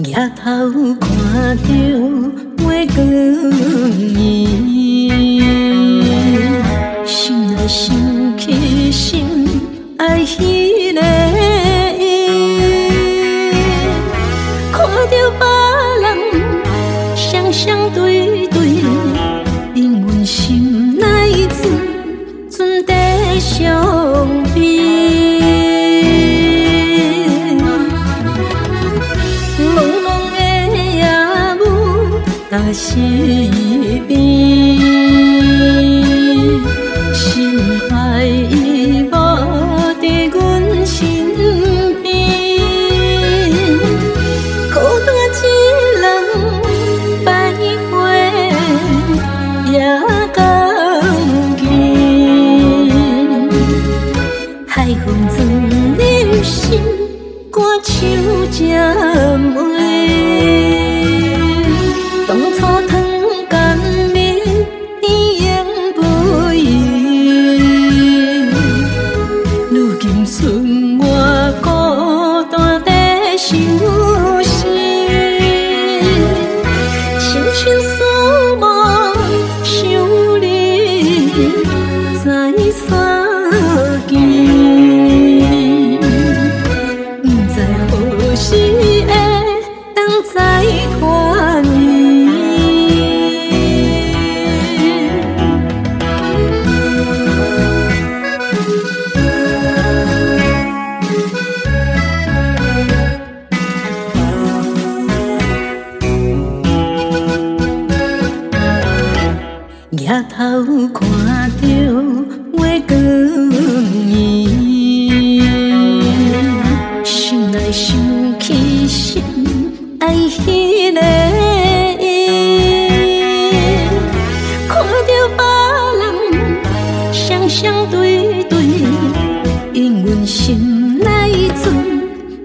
抬头看着月光暝，想来想去心爱迄个伊，看着别人双双对对，因阮心内存在伤悲。 若是变，心爱伊无伫阮身边，孤单一人徘徊夜光暝，海风钻入心，歌唱渐美。 当初糖甘蜜甜言不语，如今剩我孤单在想死，深深思慕想你在三更，不知何时会当再团圆。 抬头看着月光暝，想来想去心爱迄个伊，看着别人双双对对，因阮心内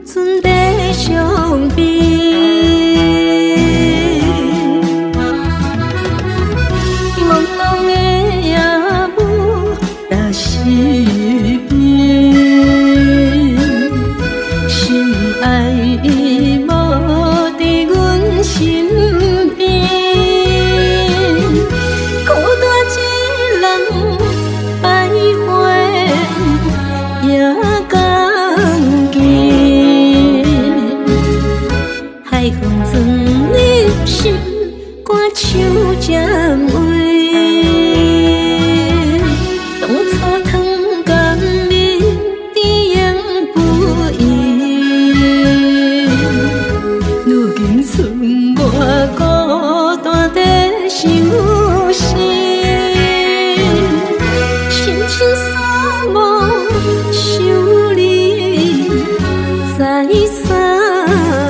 存在伤悲。 是变，心爱伊无伫阮身边，孤单一人徘徊夜光暝，海风钻入心，歌唱渐美。 当初糖甘蜜甜言不语，如今剩我孤单在想死，深深思慕想你在三。